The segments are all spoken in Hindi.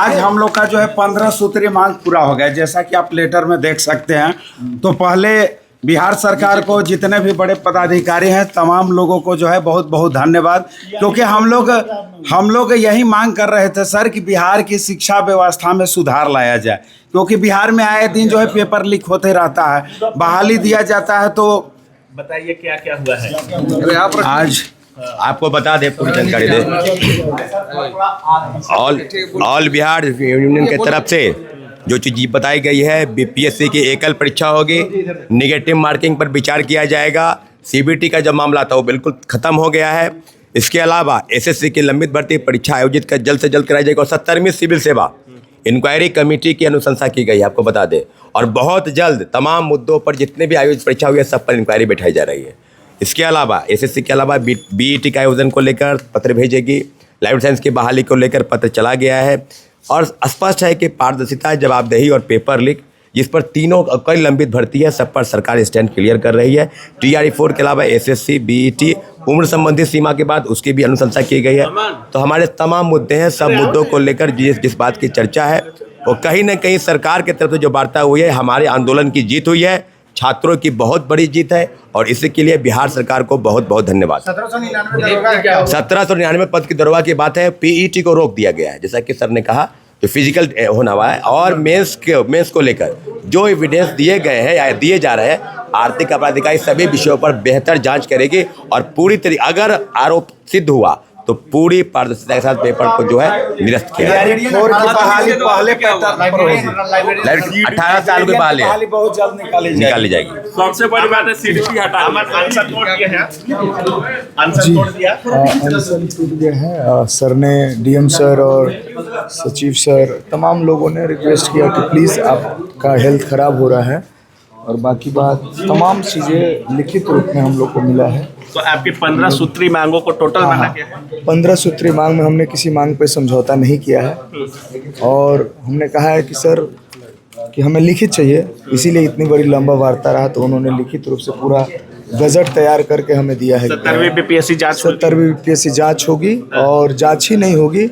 आज हम लोग का जो है 15 सूत्रीय मांग पूरा हो गया, जैसा कि आप लेटर में देख सकते हैं। तो पहले बिहार सरकार को, जितने भी बड़े पदाधिकारी हैं, तमाम लोगों को जो है बहुत बहुत धन्यवाद, क्योंकि हम लोग यही मांग कर रहे थे सर कि बिहार की शिक्षा व्यवस्था में सुधार लाया जाए, क्योंकि बिहार में आए दिन जो है पेपर लीक होते रहता है, बहाली दिया जाता है। तो बताइए क्या क्या हुआ है। आज आपको बता दे, पूरी जानकारी दे। ऑल बिहार यूनियन के तरफ से जो चीज़ बताई गई है, बीपीएससी की एकल परीक्षा होगी, निगेटिव मार्किंग पर विचार किया जाएगा। सीबीटी का जो मामला था वो बिल्कुल ख़त्म हो गया है। इसके अलावा एसएससी की लंबित भर्ती परीक्षा आयोजित कर जल्द से जल्द कराई जाएगी और 70वीं सिविल सेवा इंक्वायरी कमेटी की अनुशंसा की गई है, आपको बता दें। और बहुत जल्द तमाम मुद्दों पर जितने भी आयोजित परीक्षा हुई है सब पर इंक्वायरी बैठाई जा रही है। इसके अलावा एसएससी के अलावा बीईटी का आयोजन को लेकर पत्र भेजेगी। लाइफ साइंस की बहाली को लेकर पत्र चला गया है और स्पष्ट है कि पारदर्शिता, जवाबदेही और पेपर लीक, जिस पर तीनों कई लंबित भर्ती है, सब पर सरकार स्टैंड क्लियर कर रही है। TRE-4 के अलावा एसएससी, बीईटी, उम्र संबंधित सीमा के बाद उसकी भी अनुशंसा की गई है। तो हमारे तमाम मुद्दे हैं, सब मुद्दों को लेकर जिस बात की चर्चा है वो कहीं ना कहीं सरकार की तरफ से जो वार्ता हुई है, हमारे आंदोलन की जीत हुई है, छात्रों की बहुत बड़ी जीत है और इसके लिए बिहार सरकार को बहुत बहुत धन्यवाद। 1799 पद की दरोगा की बात है। पीईटी को रोक दिया गया है, जैसा कि सर ने कहा, जो फिजिकल होना हुआ है। और मेंस को लेकर जो एविडेंस दिए गए हैं या दिए जा रहे हैं, आर्थिक अपराध इकाई सभी विषयों पर बेहतर जांच करेगी और पूरी तरीके, अगर आरोप सिद्ध हुआ तो पूरी पारदर्शिता के साथ पेपर को जो है निरस्त किया जाएगा। 18 साल के बहाली बहुत जल्द निकाली जाएगी। सबसे बड़ी बात है सीडीपी हटा आंसर नोट दिए हैं, आंसर नोट दिया, आंसर टूट गया है। सर ने, डीएम सर और सचिव सर, तमाम लोगों ने रिक्वेस्ट किया कि प्लीज़ आपका हेल्थ ख़राब हो रहा है और बाकी बात तमाम चीज़ें लिखित रूप में हम लोग को मिला है। तो आपकी 15 सूत्री मांगों को टोटल माना गया है। 15 सूत्री मांग में हमने किसी मांग पे समझौता नहीं किया है और हमने कहा है कि सर कि हमें लिखित चाहिए, इसीलिए इतनी बड़ी लंबा वार्ता रहा। तो उन्होंने लिखित रूप से पूरा गजट तैयार करके हमें दिया है। 70वीं बीपीएससी जांच 70वीं बीपीएससी जांच होगी और जांच ही नहीं होगी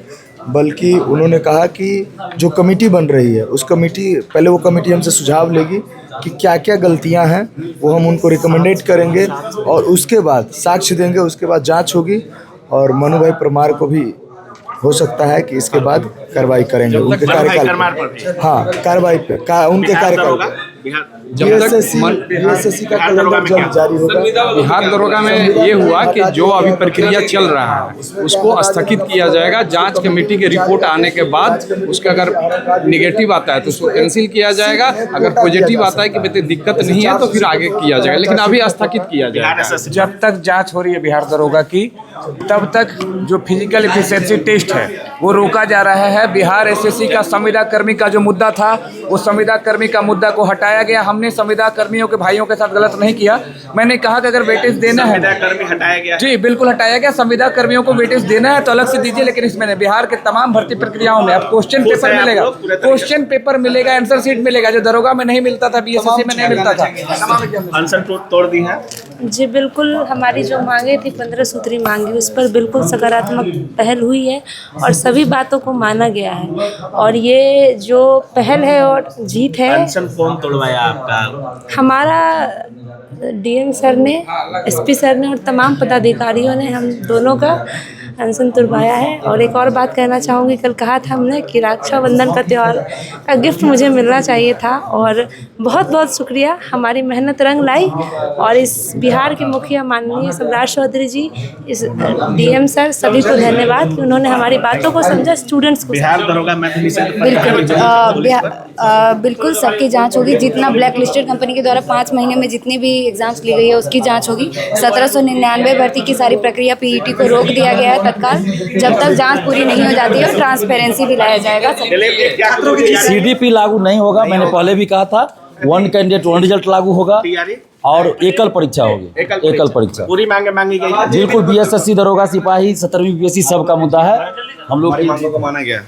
बल्कि उन्होंने कहा कि जो कमेटी बन रही है उस कमेटी, पहले वो कमेटी हमसे सुझाव लेगी कि क्या क्या गलतियां हैं, वो हम उनको रिकमेंडेट करेंगे और उसके बाद साक्ष्य देंगे। उसके बाद जांच होगी और मनु भाई परमार को भी हो सकता है कि इसके बाद कार्रवाई करेंगे उनके कार्यकाल पर। हाँ, कार्रवाई पे उनके कार्यकाल। बीएसएससी का कैलेंडर जल्द जारी होगा। बिहार दरोगा में ये हुआ कि जो अभी प्रक्रिया चल रहा है उसको स्थगित किया जाएगा। जांच कमेटी की रिपोर्ट आने के बाद उसका अगर निगेटिव आता है तो उसको कैंसिल किया जाएगा, अगर पॉजिटिव आता है कि बेटे दिक्कत नहीं है तो फिर आगे किया जाएगा, लेकिन अभी स्थगित किया जाएगा। जब तक जांच हो रही है बिहार दरोगा की, तब तक जो फिजिकल एफिशिएंसी टेस्ट है वो रोका जा रहा है। बिहार एसएससी का संविदा कर्मी का जो मुद्दा था, वो संविदा कर्मी का मुद्दा को हटाया गया। हमने संविदा कर्मियों के भाइयों के साथ गलत नहीं किया। मैंने कहा कि अगर वेटेज देना है, संविदा कर्मी हटाया गया, जी बिल्कुल हटाया गया। संविदा कर्मियों को वेटेज देना है तो अलग से दीजिए, लेकिन इसमें नहीं। बिहार के तमाम भर्ती प्रक्रियाओं में अब क्वेश्चन पेपर मिलेगा, क्वेश्चन पेपर मिलेगा, आंसर शीट मिलेगा, जो दरोगा में नहीं मिलता था, बीएसएससी में नहीं मिलता था। आंसर तोड़ दी है। जी बिल्कुल, हमारी जो मांगे थी 15 सूत्री मांगी, उस पर बिल्कुल सकारात्मक पहल हुई है और सभी बातों को माना गया है और ये जो पहल है और जीत है। अनशन कौन तोड़वाया आपका? हमारा डीएम सर ने, एसपी सर ने और तमाम पदाधिकारियों ने हम दोनों का अनशन तुड़वाया है। और एक और बात कहना चाहूँगी, कल कहा था हमने कि रक्षाबंधन का त्यौहार का गिफ्ट मुझे मिलना चाहिए था और बहुत बहुत शुक्रिया, हमारी मेहनत रंग लाई। और इस बिहार के मुखिया माननीय सम्राट चौधरी जी, इस डीएम सर, सभी को धन्यवाद कि उन्होंने हमारी बातों को समझा, स्टूडेंट्स को। बिहार दरोगा बिल्कुल सबकी जांच होगी। जितना ब्लैक लिस्टेड कंपनी के द्वारा 5 महीने में जितनी भी एग्जाम्स ली गई है उसकी जांच होगी। 1799 भर्ती की सारी प्रक्रिया पीईटी को रोक दिया गया है तत्काल, जब तक जांच पूरी नहीं हो जाती है। ट्रांसपेरेंसी भी लाया जाएगा। सीडीपी लागू नहीं होगा, मैंने पहले भी कहा था। 1 कैंडिडेट 1 रिजल्ट लागू होगा और एकल परीक्षा होगी, एकल परीक्षा पूरी मांगी गई। बिल्कुल। बीएसएससी, दरोगा, सिपाही, 17वीं बीपीएससी सबका मुद्दा है हम लोग को माना गया।